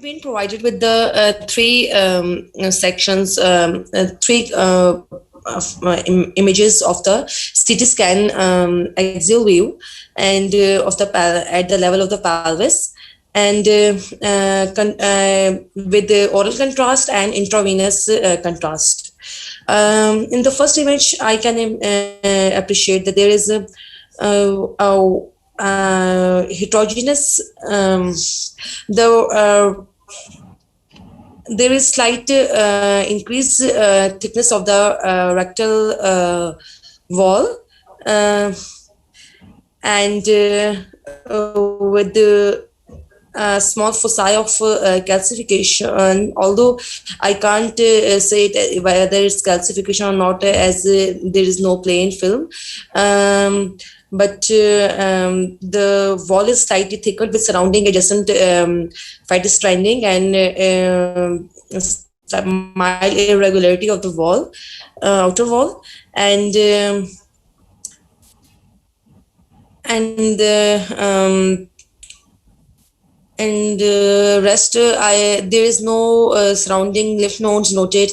been provided with the three sections, three images of the CT scan axial view and of the at the level of the pelvis, and with the oral contrast and intravenous contrast. In the first image, I can appreciate that there is a heterogeneous, there is slight increased thickness of the rectal wall, and with the small foci of calcification, although I can't say it, whether it's calcification or not, as there is no plain film. But the wall is slightly thicker with surrounding adjacent fibrous stranding and mild irregularity of the wall, outer wall, and rest, there is no surrounding lymph nodes noted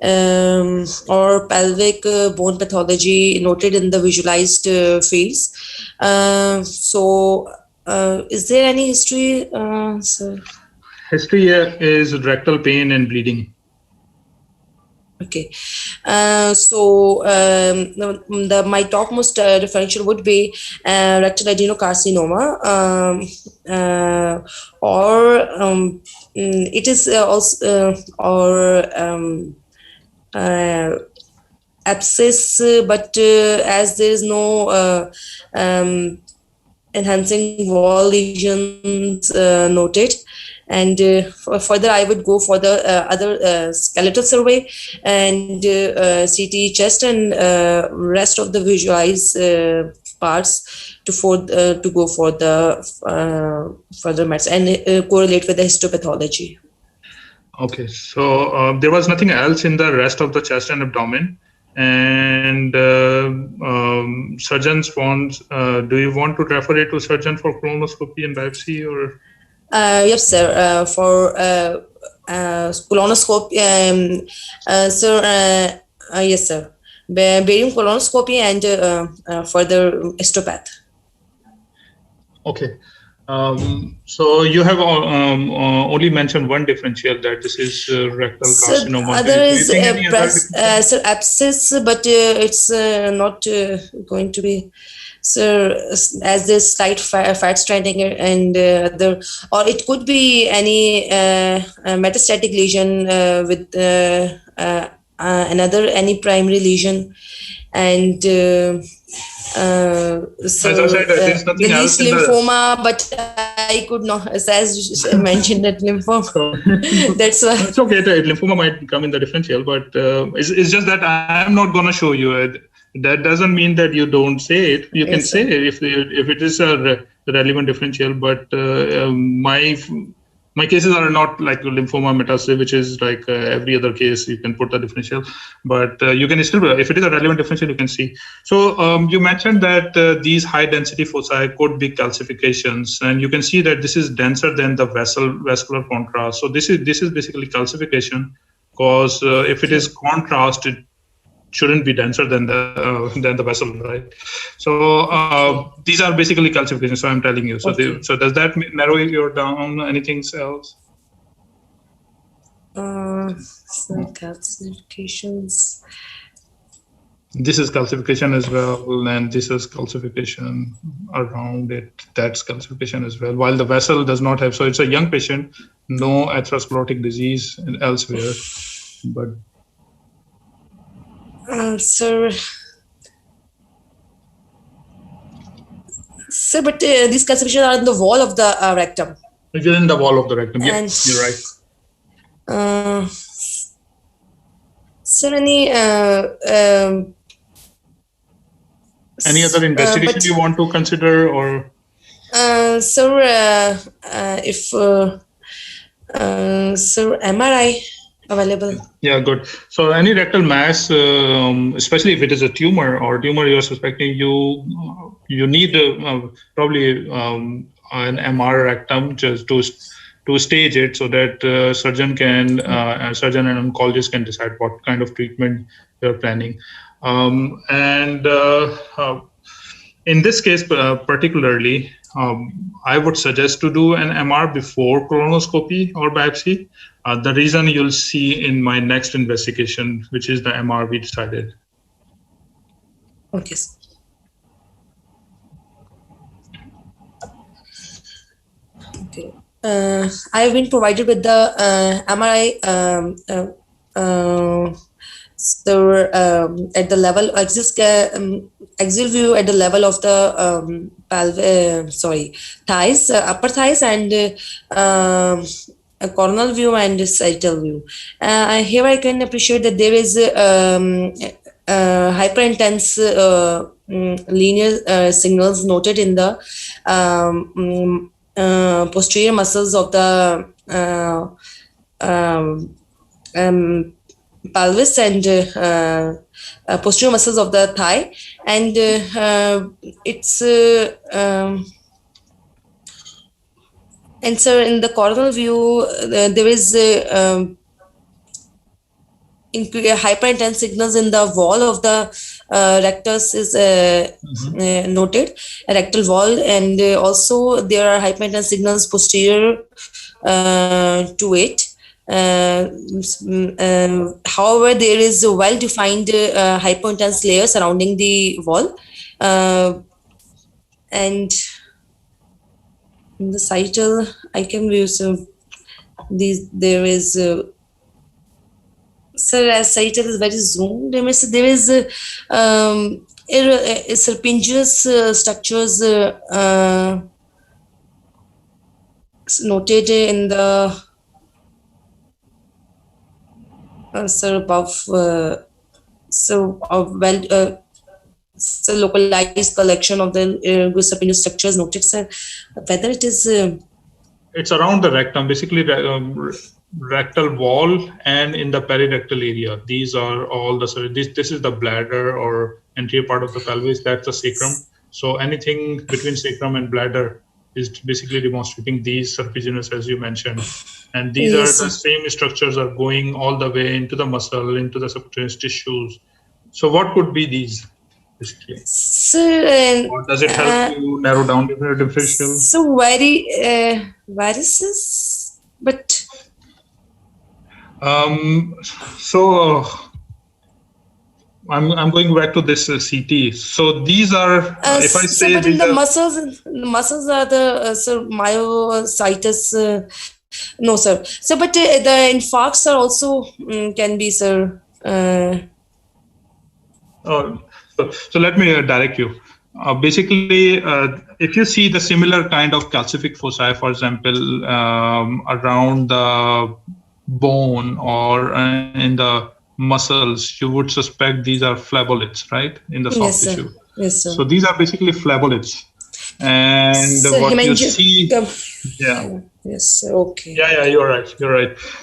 or pelvic bone pathology noted in the visualized fields. So is there any history, sir? History here is rectal pain and bleeding. Okay, so my topmost differential would be rectal adenocarcinoma, or it is also abscess, but as there is no enhancing wall lesions noted. And further, I would go for the other skeletal survey and CT chest and rest of the visualized parts to go for the further meds and correlate with the histopathology. Okay, so there was nothing else in the rest of the chest and abdomen. And surgeons want, do you want to refer it to surgeon for colonoscopy and biopsy, or? Yes, sir. For colonoscopy, sir. Yes, sir. Barium colonoscopy and further histopath. Okay. So you have only mentioned one differential, that this is rectal carcinoma. Other is abscess, but it's not going to be. So as this slight fat stranding and or it could be any metastatic lesion with any primary lesion, and so the least lymphoma, but I could not, as you mentioned, that lymphoma. That's why it's okay. The lymphoma might come in the differential, but it's just that I'm not going to show you. That doesn't mean that you don't say it. You can say it if it is a relevant differential, but my cases are not like lymphoma metastasis, which is like every other case. You can put the differential, but you can still, if it is a relevant differential, you can see. So you mentioned that these high density foci could be calcifications, and you can see that this is denser than the vascular contrast. So this is basically calcification, because if it is contrast, it shouldn't be denser than the vessel, right? So these are basically calcifications. So I'm telling you. So so does that narrow you down? Anything else? So calcifications. This is calcification as well, and this is calcification around it. That's calcification as well. While the vessel does not have, so it's a young patient, no atherosclerotic disease elsewhere, but. Sir, but these calcifications are in the wall of the rectum. It's in the wall of the rectum. Yeah, you're right. Sir, any other investigation you want to consider, or? Sir, if sir, MRI available? Yeah, good. So any rectal mass, especially if it is a tumor you're suspecting, you need probably an MR rectum just to to stage it so that surgeon and oncologist can decide what kind of treatment they're planning. In this case, particularly, I would suggest to do an MR before colonoscopy or biopsy. The reason you'll see in my next investigation, which is the MR we decided. Okay. Okay. I have been provided with the MRI. At the level axial view at the level of the thighs, upper thighs, and a coronal view and sagittal view. Here I can appreciate that there is hyperintense linear signals noted in the posterior muscles of the pelvis and posterior muscles of the thigh, and it's and so in the coronal view there is hyperintense signals in the wall of the rectus is noted, a rectal wall, and also there are hyperintense signals posterior to it. However, there is a well-defined hyperintense layer surrounding the wall, and in the sagittal, I can view there is. Sir, as sagittal is very zoomed, there is serpiginous structures noted in the above, localized collection of the serpiginous structures noted, sir. Whether it is it's around the rectum, basically rectal wall and in the perirectal area. These are all the this is the bladder or anterior part of the pelvis. That's the sacrum. So anything between sacrum and bladder is basically demonstrating these serpiginous, as you mentioned. And these are the same structures are going all the way into the muscle, into the subcutaneous tissues. So what could be these? Or does it help you narrow down the differential? So varices, but I'm going back to this CT. So these are, if I say, but in the muscles are the myositis. No, sir. So, but the infarcts are also can be, sir. So let me direct you. Basically, if you see the similar kind of calcific foci, for example, around the bone or in the muscles, you would suspect these are phleboliths, right? In the soft tissue. Yes, sir. So these are basically phleboliths. And so what you see, Yes, sir. Okay. Yeah, you're right.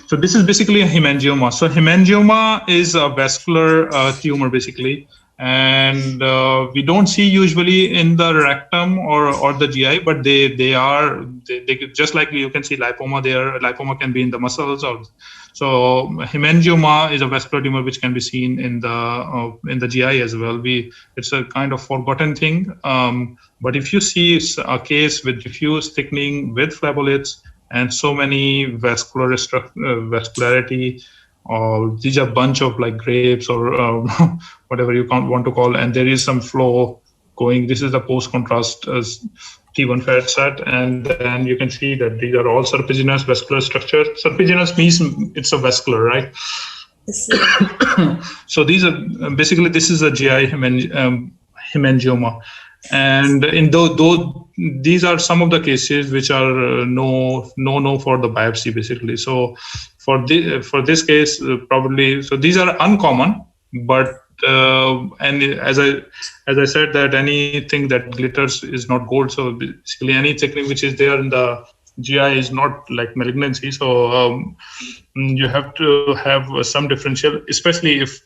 So this is basically a hemangioma. So hemangioma is a vascular tumor, basically. And we don't see usually in the rectum or the GI, but they just like you can see lipoma there. Lipoma can be in the muscles. So hemangioma is a vascular tumor which can be seen in the GI as well. It's a kind of forgotten thing. But if you see a case with diffuse thickening with phleboliths and so many vascularity, these are a bunch of like grapes or whatever you want to call, and there is some flow going. This is the post-contrast T1 fat set, and then you can see that these are all serpiginous vascular structures. Serpiginous means it's a vascular, right? So these are basically, this is a GI hemangioma. And in these are some of the cases which are no for the biopsy, basically. So for this case, probably, so these are uncommon, but and as I said, that anything that glitters is not gold. So basically, any thickening which is there in the GI is not like malignancy. So you have to have some differential, especially if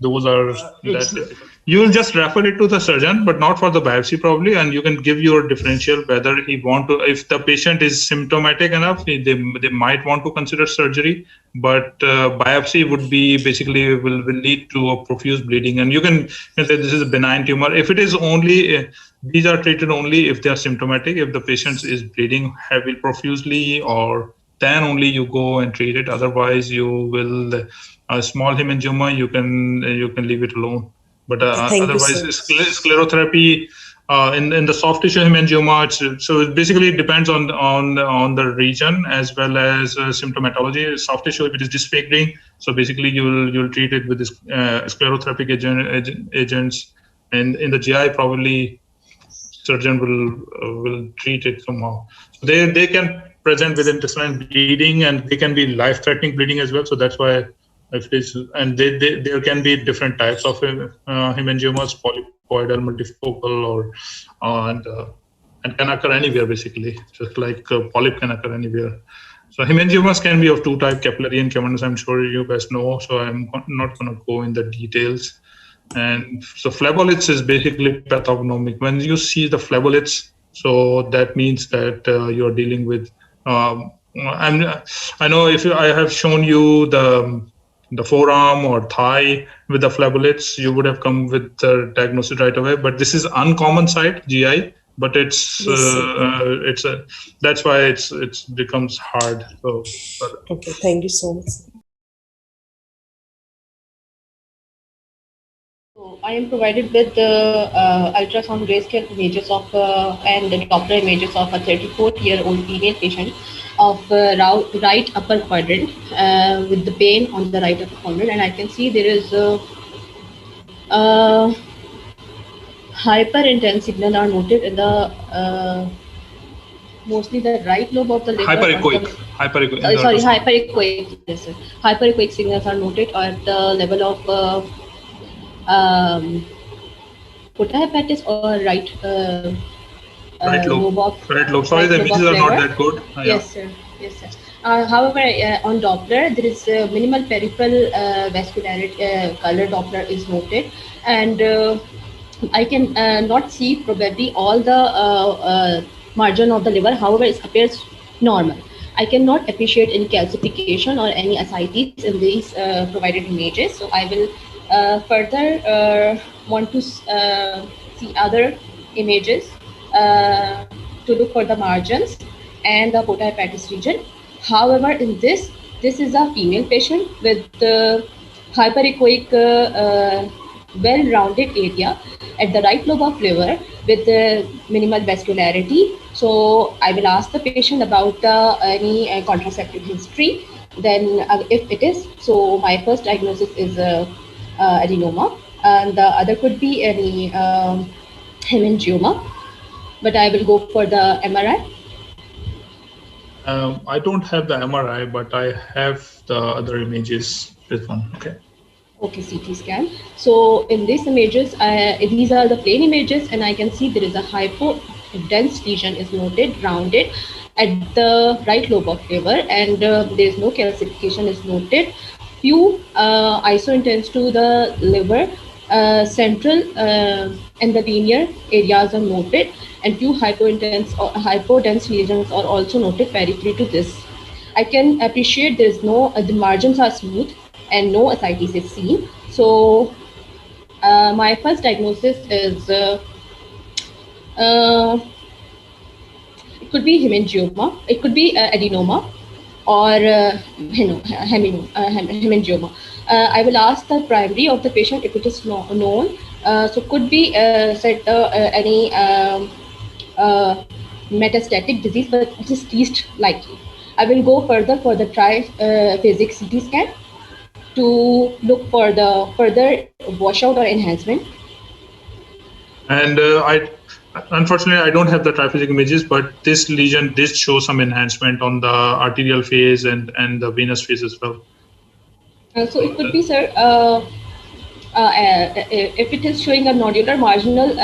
those are that difficult. you will just refer it to the surgeon, but not for the biopsy probably, and you can give your differential whether he want to. If the patient is symptomatic enough, they might want to consider surgery, but biopsy would be basically will lead to a profuse bleeding, and you can say this is a benign tumor. If it is only these are treated only if they are symptomatic. If the patient is bleeding heavily profusely, or then only you go and treat it. Otherwise, you will a small hemangioma, you can leave it alone. But Thank you otherwise, so much. sclerotherapy in the soft tissue hemangioma, so it basically depends on the region as well as symptomatology. Soft tissue, if it is disfiguring, so basically you'll treat it with this sclerotherapeutic agents, and in the GI probably surgeon will treat it somehow. So they can present with intestinal bleeding, and they can be life-threatening bleeding as well. So that's why. If it is, and there can be different types of hemangiomas, polypoidal, multifocal, or and can occur anywhere basically, just like polyp can occur anywhere. So hemangiomas can be of two types, capillary and cavernous. I'm sure you guys know, so I'm not going to go in the details. And so phleboliths is basically pathognomic. When you see the phleboliths, so that means that you're dealing with. I know if I have shown you the forearm or thigh with the phleboliths, you would have come with the diagnosis right away. But this is uncommon site, GI, but it's that's why it's becomes hard. So, okay, thank you so much. So I am provided with the ultrasound grayscale images of and the Doppler images of a 34-year-old female patient of right upper quadrant with the pain on the right upper quadrant, and I can see there is hyper intense signal are noted in the mostly the right lobe of the liver. Hyperechoic. Hyperechoic. Yes, sir. Hyperechoic signals are noted at the level of potahepatis or right lobe. Right lobe. Sorry, the images are not that good. Yes, sir. Yes, sir. However, on Doppler, there is minimal peripheral vascularity color Doppler is noted, and I can not see probably all the margin of the liver. However, it appears normal. I cannot appreciate any calcification or any ascites in these provided images. So I will further want to see other images to look for the margins and the potahepatis region. However, in this is a female patient with hyperechoic well-rounded area at the right lobe of liver with minimal vascularity. So I will ask the patient about any contraceptive history. Then if it is, so my first diagnosis is adenoma, and the other could be any hemangioma, but I will go for the MRI. I don't have the MRI, but I have the other images. This one, okay. Okay, CT scan. So in these images, these are the plain images, and I can see there is a hypodense lesion is noted, rounded at the right lobe of liver, and there is no calcification is noted. Few isointense to the liver, central and the linear areas are noted, and few hypodense lesions are also noted periphery to this. I can appreciate there is no, the margins are smooth and no ascites is seen. So my first diagnosis is it could be hemangioma, it could be adenoma, or hemangioma. I will ask the primary of the patient if it is known. So could be any metastatic disease, but it is least likely. I will go further for the triphasic CT scan to look for the further washout or enhancement. And unfortunately, I don't have the triphasic images, but this lesion did show some enhancement on the arterial phase and the venous phase as well. So it could be, sir, if it is showing a nodular marginal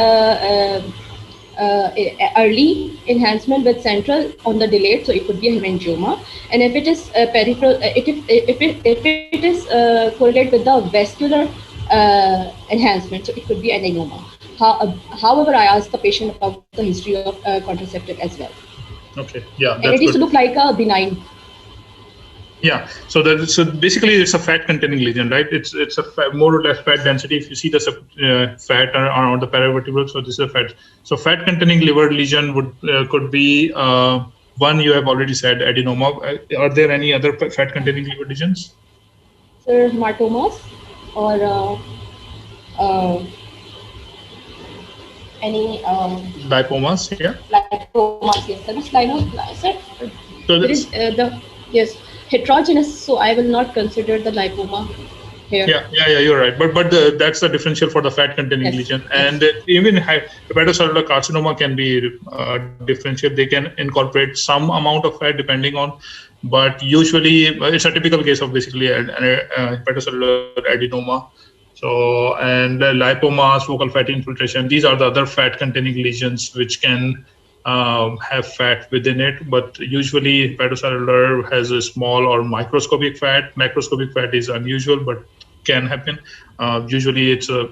early enhancement with central on the delayed, so it could be a hemangioma. And if it is peripheral, if it is correlated with the vascular enhancement, so it could be adenoma. However, I asked the patient about the history of contraceptive as well. Okay, yeah, And that's it is good. look like a benign. Yeah, so basically it's a fat-containing lesion, right? It's a more or less fat density. If you see the fat around the paravertebral, so this is a fat. So fat-containing liver lesion could be one you have already said, adenoma. Are there any other fat-containing liver lesions? Sir, hematomas or any lipomas? Yeah. Lipomas, yes. Sir, which sir? So there is yes, heterogeneous. So I will not consider the lipoma here. Yeah, you're right. But that's the differential for the fat-containing lesion, and even hepatocellular carcinoma can be differential. They can incorporate some amount of fat depending on, but usually it's a typical case of basically hepatocellular adenoma. So, and lipomas, focal fatty infiltration, these are the other fat-containing lesions which can have fat within it, but usually hepatocellular has a small or microscopic fat. Macroscopic fat is unusual, but can happen. Usually it's a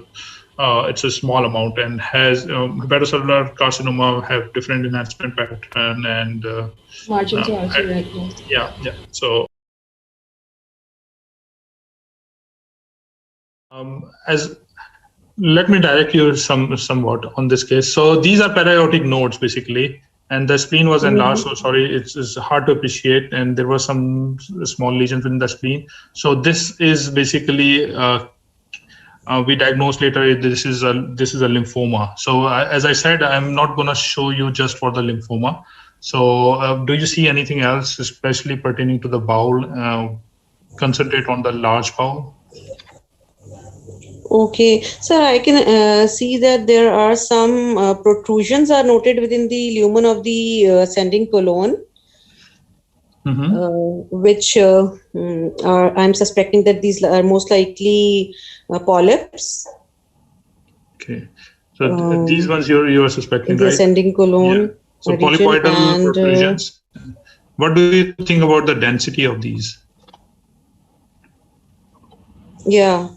small amount, and has hepatocellular carcinoma have different enhancement pattern and margins are also right. Yeah. So let me direct you somewhat on this case. So these are periaortic nodes basically, and the spleen was enlarged. So sorry, it's hard to appreciate, and there were some small lesions in the spleen. So this is basically we diagnosed later. This is a lymphoma. So as I said, I'm not going to show you just for the lymphoma. So do you see anything else, especially pertaining to the bowel? Concentrate on the large bowel. Okay, so I can see that there are some protrusions are noted within the lumen of the ascending colon, which I'm suspecting that these are most likely polyps. Okay, so these ones you're suspecting, the right? Ascending colon. Yeah. So polypoidal protrusions. What do you think about the density of these? Yeah.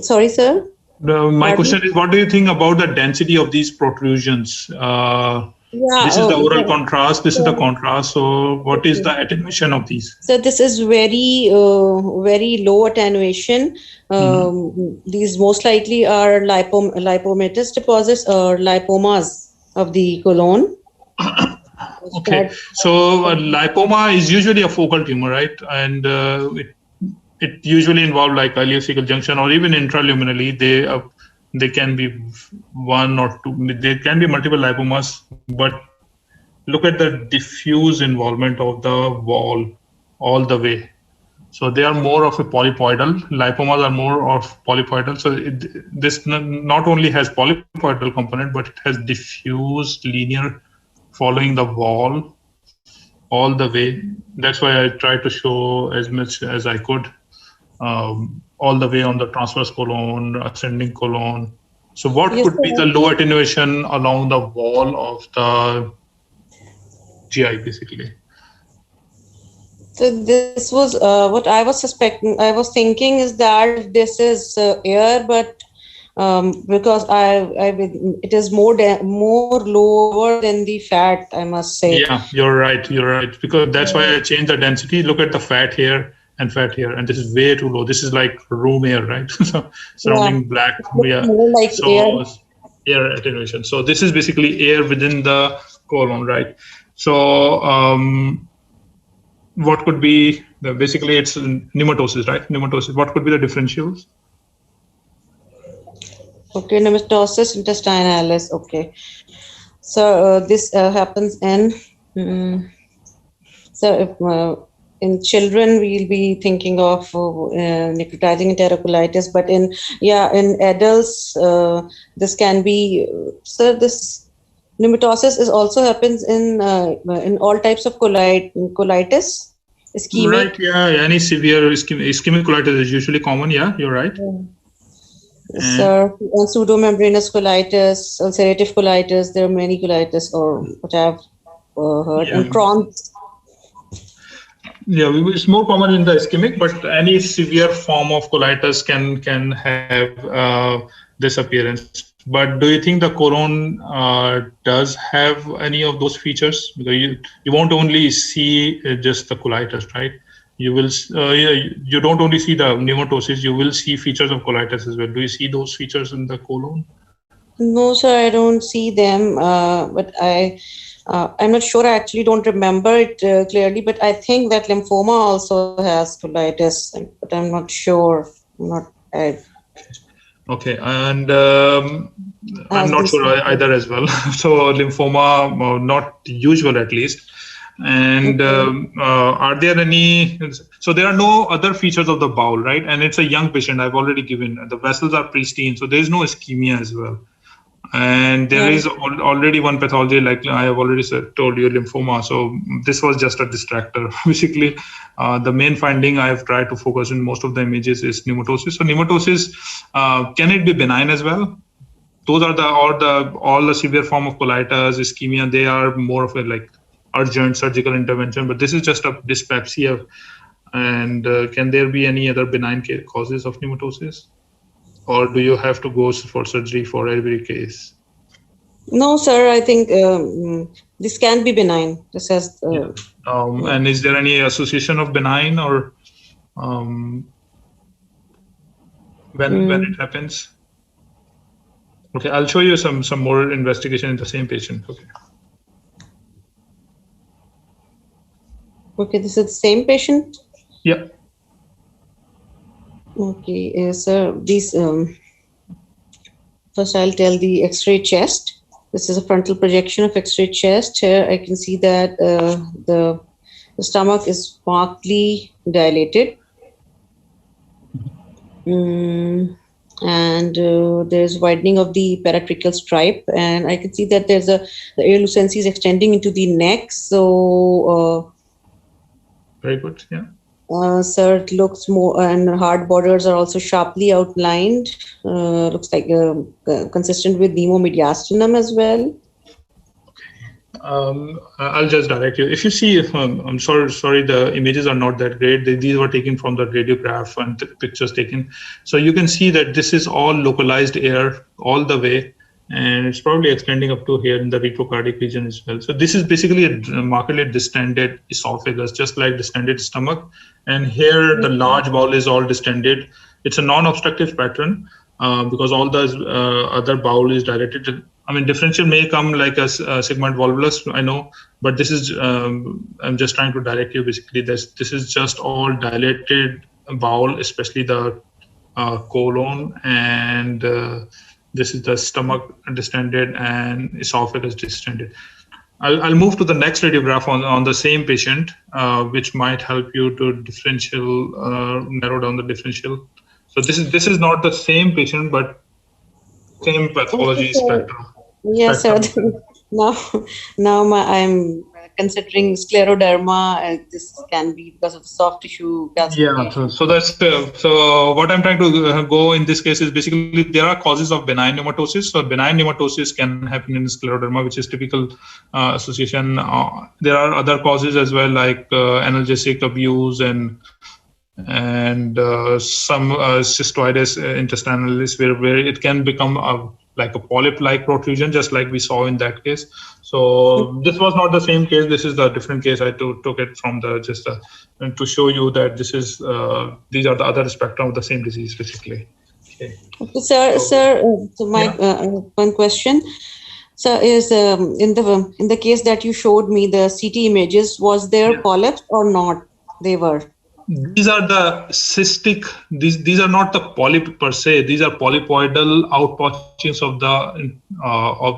Sorry, sir. My question is, what do you think about the density of these protrusions? This is the oral contrast. This is the contrast. So, what is the attenuation of these? So, this is very, very low attenuation. These most likely are lipomatous deposits or lipomas of the colon. Okay, so lipoma is usually a focal tumor, right? And it usually involves like ileocecal junction or even intraluminally. They can be one or two. There can be multiple lipomas, but look at the diffuse involvement of the wall all the way. So they are more of a polypoidal. Lipomas are more of polypoidal. So this not only has polypoidal component, but it has diffuse linear following the wall all the way. That's why I tried to show as much as I could, all the way on the transverse colon, ascending colon. So what could be the low attenuation along the wall of the GI basically? So this was what I was suspecting. I was thinking is that this is air, but because it is more lower than the fat, I must say. Yeah, you're right. Because that's why I changed the density. Look at the fat here and fat here, and this is way too low. This is like room air, right? So surrounding black. Yeah. More like so air attenuation. So this is basically air within the colon, right? So what could be basically it's pneumatosis, right? Pneumatosis. What could be the differentials? Okay, pneumatosis intestinalis. Okay, so this happens in in children we'll be thinking of necrotizing enterocolitis, but in adults this can be this pneumatosis is also happens in all types of colitis. Ischemic. Right. Yeah. Any severe ischemic colitis is usually common. Yeah, you're right. So, pseudomembranous colitis, ulcerative colitis, there are many colitis or what I've heard. And Crohn's. Yeah, it's more common in the ischemic, but any severe form of colitis can have this appearance. But do you think the colon does have any of those features? Because you won't only see just the colitis, right? You will you don't only see the pneumatosis, you will see features of colitis as well. Do you see those features in the colon? No, sir, I don't see them. But I'm not sure. I actually don't remember it clearly. But I think that lymphoma also has colitis. But I'm not sure. Okay, and I'm not sure either as well. So lymphoma, not usual at least. And are there any? So there are no other features of the bowel, right? And it's a young patient. I've already given the vessels are pristine, so there is no ischemia as well. And there is already one pathology, like I have already told you, lymphoma. So this was just a distractor. Basically, the main finding I have tried to focus in most of the images is pneumatosis. So pneumatosis, can it be benign as well? Those are all the severe form of colitis, ischemia. They are more of a like urgent surgical intervention. But this is just a dysphagia. And can there be any other benign causes of pneumatosis? Or do you have to go for surgery for every case? No, sir. I think this can be benign. This has. And is there any association of benign or when it happens? Okay, I'll show you some more investigation in the same patient. Okay. Okay, this is the same patient. Yeah. Okay, sir, these first I'll tell the X-ray chest. This is a frontal projection of X-ray chest. Here I can see that the stomach is markedly dilated. And there's widening of the paratracheal stripe, and I can see that the air lucency is extending into the neck. So very good, yeah. Sir, it looks more, and hard borders are also sharply outlined. Looks like consistent with pneumomediastinum as well. I'll just direct you. If you see, I'm sorry, the images are not that great. These were taken from the radiograph and pictures taken. So you can see that this is all localized air all the way, and it's probably extending up to here in the retrocardiac region as well. So this is basically a markedly distended esophagus, just like distended stomach. And here the large bowel is all distended. It's a non-obstructive pattern because all the other bowel is dilated. I mean, differential may come like a segment volvulus, I know, but this is, I'm just trying to direct you basically. This is just all dilated bowel, especially the colon, and this is the stomach distended and esophagus distended. I'll move to the next radiograph on the same patient, which might help you to narrow down the differential. So this is not the same patient, but same pathology spectrum. Yes, sir. Now I'm considering scleroderma. This can be because of soft tissue calcification. Yeah, so that's so what I'm trying to go in this case is basically there are causes of benign pneumatosis. So benign pneumatosis can happen in scleroderma, which is typical association. There are other causes as well, like analgesic abuse and some cystoides intestinalis, where it can become like a polyp-like protrusion, just like we saw in that case. So this was not the same case. This is the different case. I took it from the to show you that this is these are the other spectrum of the same disease, basically. Okay. Sir, so my one question. So is in the case that you showed me the CT images, was there polyps or not? They were. These are the cystic. These are not the polyp per se. These are polypoidal outpouchings of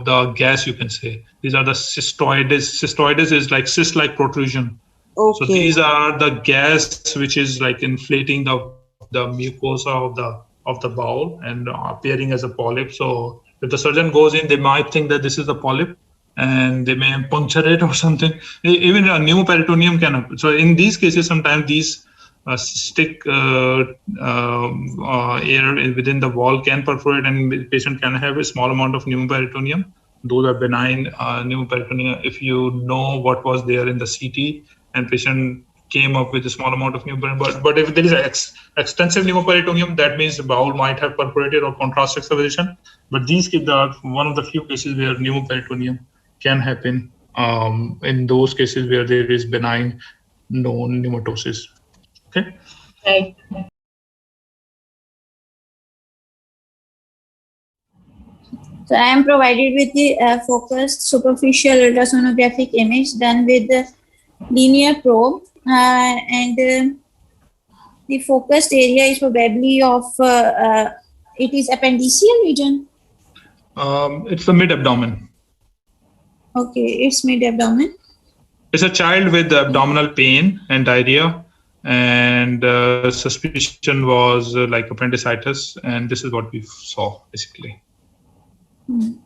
the gas, you can say. These are the cystoides. Cystoides is like cyst-like protrusion. Okay. So these are the gas which is like inflating the mucosa of the bowel and appearing as a polyp. So if the surgeon goes in, they might think that this is a polyp, and they may puncture it or something. Even a pneumoperitoneum can happen. So in these cases, sometimes these cystic air within the wall can perforate, and the patient can have a small amount of pneumoperitoneum. Those are benign pneumoperitoneum. If you know what was there in the CT, and patient came up with a small amount of pneumoperitoneum. But if there is extensive pneumoperitoneum, that means the bowel might have perforated or contrast extravasation. But these are one of the few cases where pneumoperitoneum can happen in those cases where there is benign known pneumatosis. Okay. Right. So I am provided with the focused superficial ultrasonographic image done with the linear probe, and the focused area is probably of it is appendiceal region. It's the mid-abdomen. Okay, it's mid-abdomen. It's a child with abdominal pain and diarrhea, and suspicion was like appendicitis, and this is what we saw basically.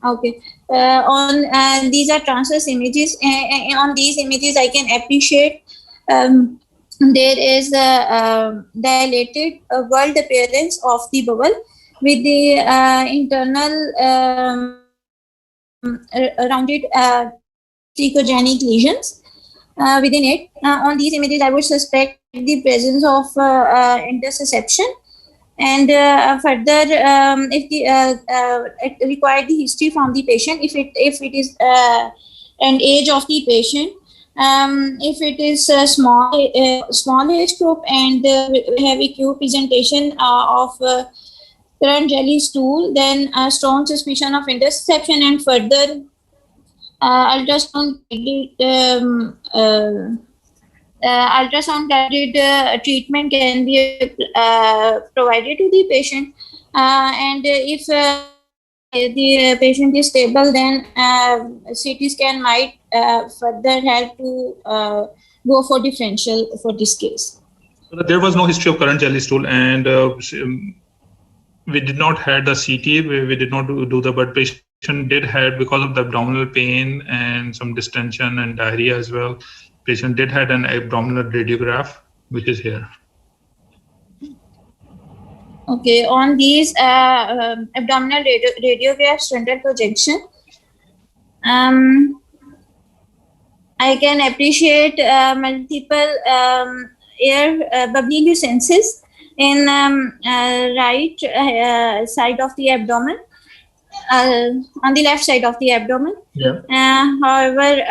Okay. On these are transverse images. On these images, I can appreciate there is a dilated whorled appearance of the bowel with the internal rounded trichogenic lesions within it. On these images, I would suspect the presence of intersusception. And further, if the it required the history from the patient, if it is an age of the patient, if it is a small age group and have acute presentation of current jelly stool, then a strong suspicion of intersusception, and further ultrasound guided treatment can be provided to the patient, and if the patient is stable, then CT scan might further help to go for differential for this case. There was no history of current jelly stool, and we did not have the CT. We did not do the, but patient did have, because of the abdominal pain and some distension and diarrhea as well. Patient did had an abdominal radiograph, which is here. Okay, on these abdominal radiographs frontal projection, I can appreciate multiple air bubbly lucences in right side of the abdomen, on the left side of the abdomen. Yeah. However,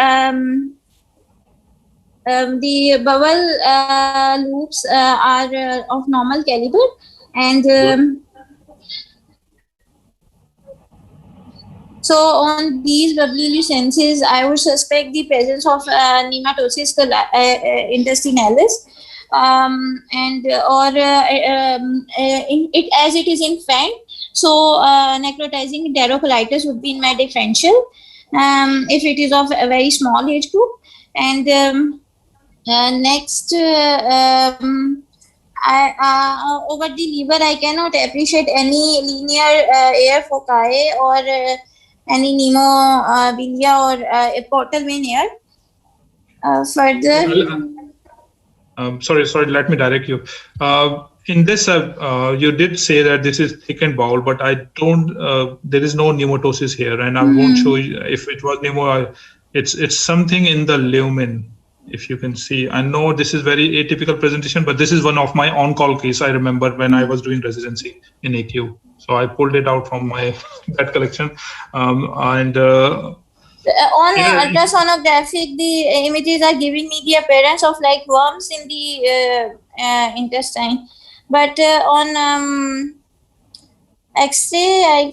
the bowel loops are of normal caliber, and so on these bubbly lucences, I would suspect the presence of Pneumatosis intestinalis, and or it as it is infant, so necrotizing enterocolitis would be in my differential if it is of a very small age group. And next, over the liver, I cannot appreciate any linear air foci or any pneumobilia or a portal vein air. Further, sorry, let me direct you. In this, you did say that this is thickened bowel, but I don't. There is no pneumatosis here, and I won't show you if it was pneumo. It's something in the lumen. If you can see, I know this is very atypical presentation, but this is one of my on-call case. I remember when I was doing residency in AQ, so I pulled it out from my that collection. On ultrasonographic, the images are giving me the appearance of like worms in the intestine, but on X-ray, I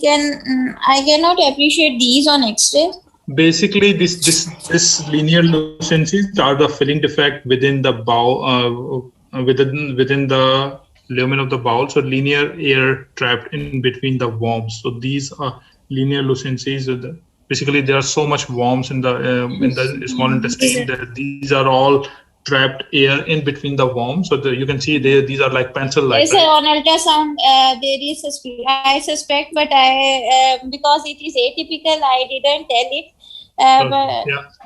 cannot appreciate these on X-ray. Basically, this linear lucences are the filling defect within the bowel, within the lumen of the bowel. So linear air trapped in between the worms. So these are linear lucences. Basically, there are so much worms in the small intestine that these are all trapped air in between the worms. So you can see these are like pencil-like. Yes, on ultrasound, there is I suspect, but I because it is atypical, I didn't tell it.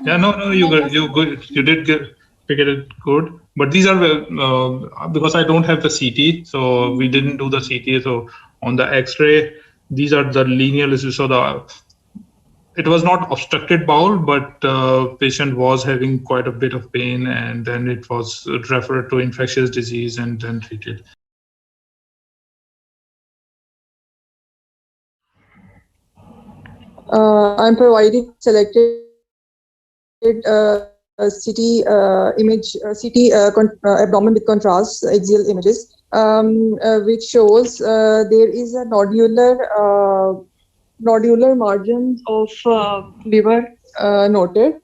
No, you did pick it good. But these are because I don't have the CT, so we didn't do the CT. So on the X-ray, these are the linear lucences. So it was not obstructed bowel, but patient was having quite a bit of pain, and then it was referred to infectious disease and then treated. I'm providing selected CT image, abdomen with contrast axial images, which shows there is a nodular margins of liver noted.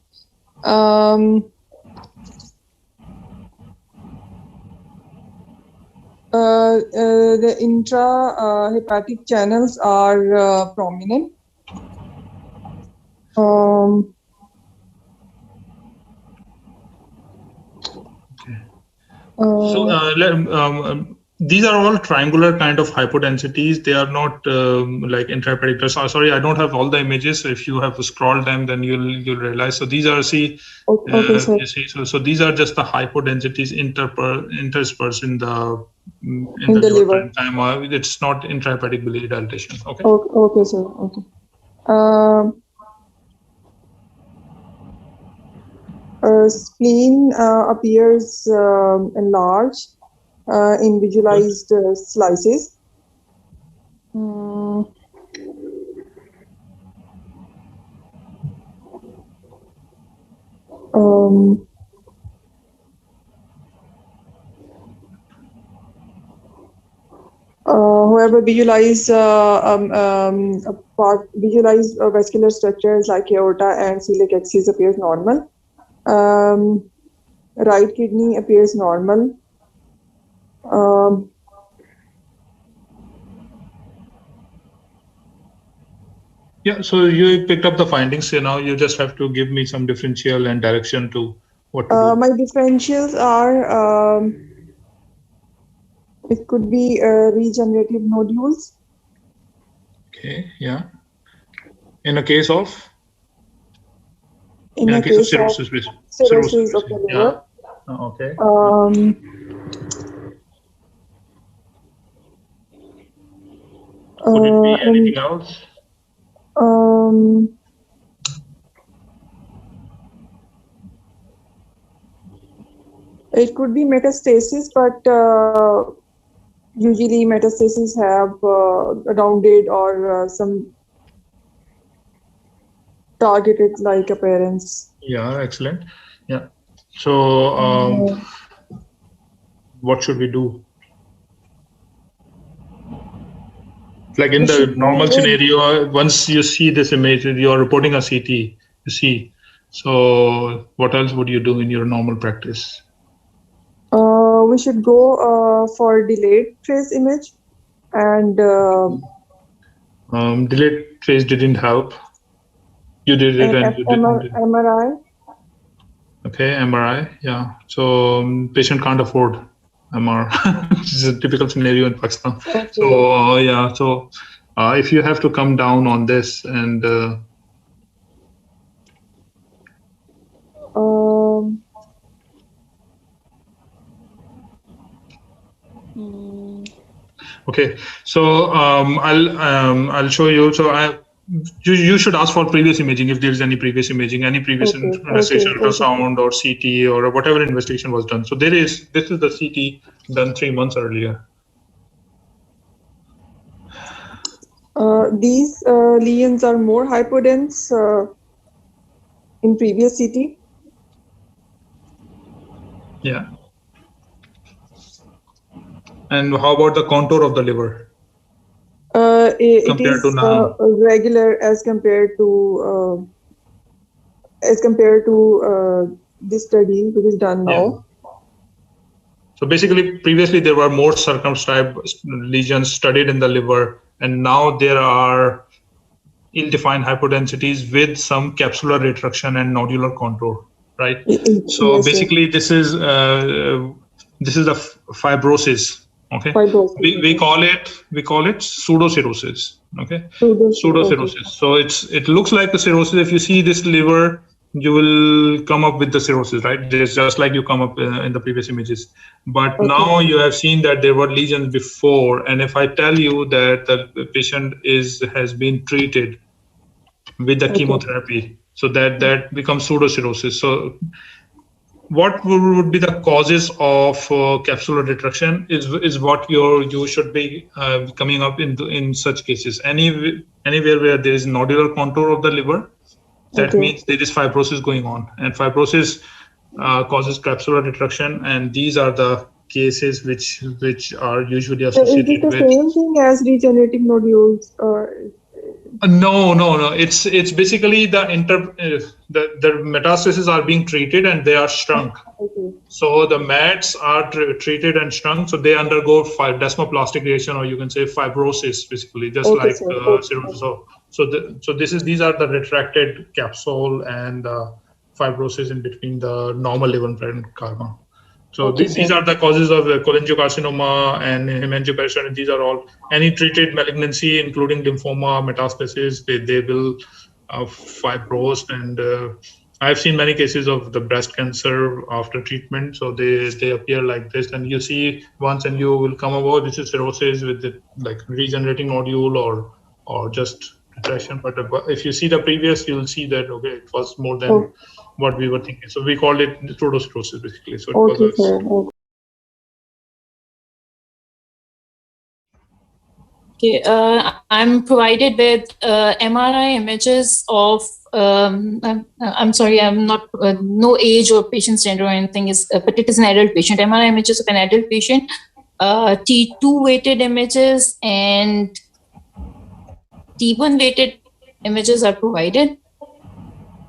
The intrahepatic channels are prominent. These are all triangular kind of hypodensities. They are not like intrahepatic. Sorry, I don't have all the images. So if you have to scroll them, then you'll realize. So these are you see. So these are just the hypodensities interspersed in the liver. It's not intrahepatic biliary dilatation. Okay. Okay, sir. Okay. Spleen appears enlarged in visualized slices. However, visualized vascular structures like aorta and celiac axis appears normal. Right kidney appears normal. Yeah, so you picked up the findings. So now you just have to give me some differential and direction to what to do. My differentials are, it could be regenerative nodules. Okay, yeah. In a case of? In a case of cirrhosis of the liver. Yeah. Okay. Could it be anything else? It could be metastasis, but usually metastases have rounded or some targeted like appearance. Yeah, excellent. Yeah. So what should we do? Like in the normal scenario, once you see this image, you're reporting a CT, you see. So what else would you do in your normal practice? We should go for delayed trace image, and delayed trace didn't help. You did it and you didn't. MRI. Okay, MRI, yeah. So patient can't afford MR. This is a typical scenario in Pakistan. Okay. So yeah, so if you have to come down on this and okay, so I'll show you. So you should ask for previous imaging if there is any previous imaging, any previous investigation, ultrasound or CT or whatever investigation was done. So this is the CT done 3 months earlier. These lesions are more hypodense in previous CT. Yeah. And how about the contour of the liver? It is regular as compared to this study which is done now. So basically, previously there were more circumscribed lesions studied in the liver, and now there are ill-defined hypodensities with some capsular retraction and nodular contour, right? So basically, this is the fibrosis. Okay, we call it pseudocirrhosis. Okay, pseudocirrhosis. So it looks like the cirrhosis. If you see this liver, you will come up with the cirrhosis, right? It's just like you come up in the previous images. But now you have seen that there were lesions before, and if I tell you that the patient has been treated with the chemotherapy. So that becomes pseudocirrhosis. So what would be the causes of capsular destruction is what you should be coming up in such cases. Anywhere where there is nodular contour of the liver, that means there is fibrosis going on, and fibrosis causes capsular destruction, and these are the cases which are usually associated with. Is it the same thing as degenerating nodules? No. It's basically the metastases are being treated and they are shrunk. So the mets are treated and shrunk, so they undergo desmoplastic reaction, or you can say fibrosis, basically, just like cirrhosis. So these are the retracted capsule and fibrosis in between the normal liver parenchyma. So these are the causes of cholangiocarcinoma and hemangioma. These are all any treated malignancy, including lymphoma, metastasis. They will fibrose, and I've seen many cases of the breast cancer after treatment. So they appear like this, and you see once, and you will come about this is cirrhosis with the, like, regenerating nodule or just depression. But if you see the previous, you'll see that it was more than what we were thinking. So we called it pseudocirrhosis, basically. So it was I'm provided with MRI images of, I'm sorry, I'm not, no age or patient's gender or anything, but it is an adult patient. MRI images of an adult patient, T2 weighted images and T1 weighted images are provided.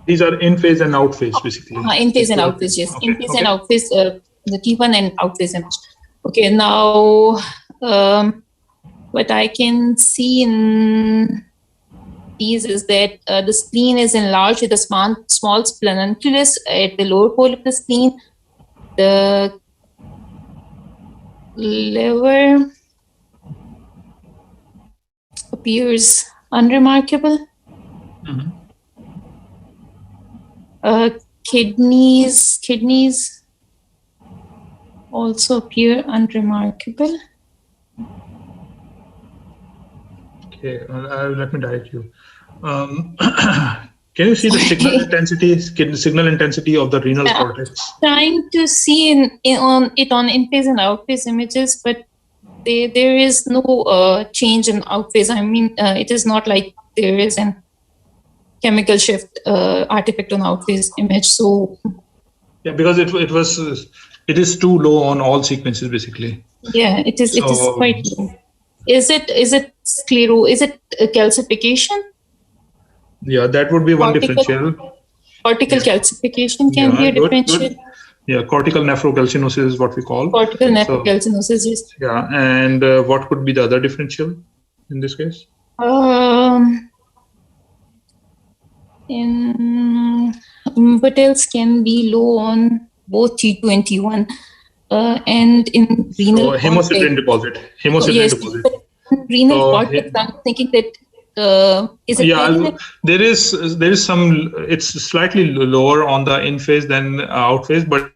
These are in phase and out phase, basically. In phase and out phase, yes. In phase and out phase, the T1 and out phase image. Okay, now what I can see in these is that the spleen is enlarged with a small splenunculus at the lower pole of the spleen. The liver appears unremarkable. Kidneys also appear unremarkable. Okay, let me direct you. Can you see the signal intensity of the renal cortex? Trying to see on in-phase and out-phase images, but there is no change in out-phase. I mean, it is not like there is an chemical shift artifact on out-phase image. So yeah, because it is too low on all sequences, basically. Yeah, it is quite low. Is it sclero? Is it calcification? Yeah, that would be one differential. Cortical calcification can be a differential. Good. Yeah, cortical nephrocalcinosis is what we call. Cortical nephrocalcinosis, yes. Yeah, and what could be the other differential in this case? What else can be low on both T2 and T1? And in renal hemocytin deposit. Deposit. Renal cortex, I'm thinking that is it? Yeah, there is some. It's slightly lower on the in phase than out phase, but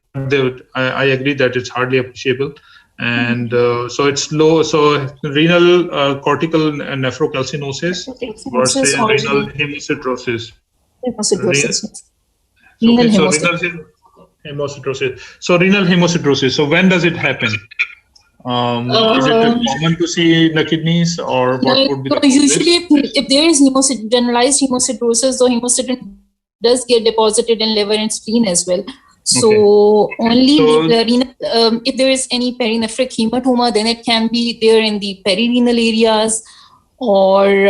I agree that it's hardly appreciable, and so it's low. So renal cortical nephrocalcinosis versus renal hemocydrosis. Renal hemocydrosis. So renal hemocydrosis. So when does it happen? Is it common to see in the kidneys, or what would be the usually if there is generalized hemocydrosis, the hemocydrin does get deposited in liver and spleen as well. So only if there is any perinephric hematoma, then it can be there in the perirenal areas, or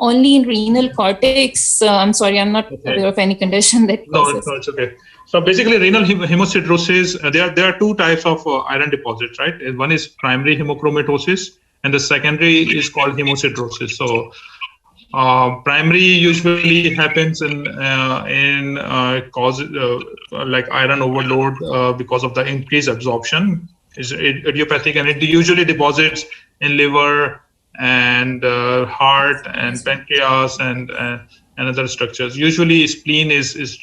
only in renal cortex. I'm sorry, I'm not aware of any condition that causes. No, it's okay. So basically, renal hemocydrosis, there are two types of iron deposits, right? One is primary hemochromatosis, and the secondary is called hemocydrosis. So primary usually happens in cause like iron overload because of the increased absorption. Is idiopathic, and it usually deposits in liver and heart and pancreas and other structures. Usually, spleen is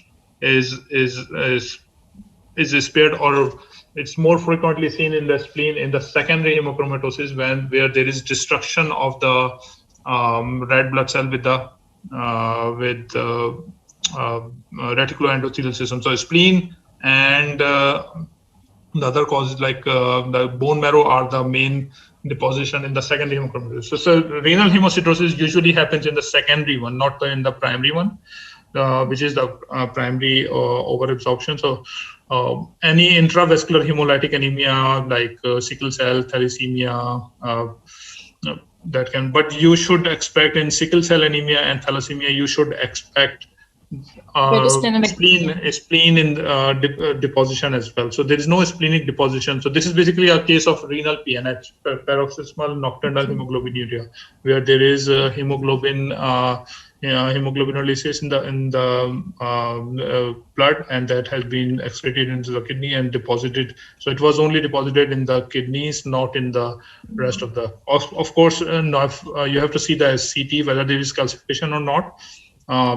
spared, or it's more frequently seen in the spleen in the secondary hemochromatosis where there is destruction of the red blood cell with the reticuloendothelial system. So spleen and the other causes like the bone marrow are the main deposition in the secondary hemochromatosis. So renal hemocytosis usually happens in the secondary one, not in the primary one, which is the primary overabsorption. So any intravascular hemolytic anemia like sickle cell, thalassemia, that can, but you should expect in sickle cell anemia and thalassemia, you should expect spleen in deposition as well. So there is no splenic deposition. So this is basically a case of renal PNH, paroxysmal nocturnal hemoglobinuria, where there is hemoglobin hemoglobinolysis in the blood, and that has been excreted into the kidney and deposited. So it was only deposited in the kidneys, not in the rest of the. Of course, you have to see the CT whether there is calcification or not.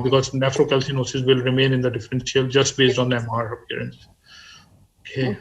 Because nephrocalcinosis will remain in the differential just based on MR appearance. Okay.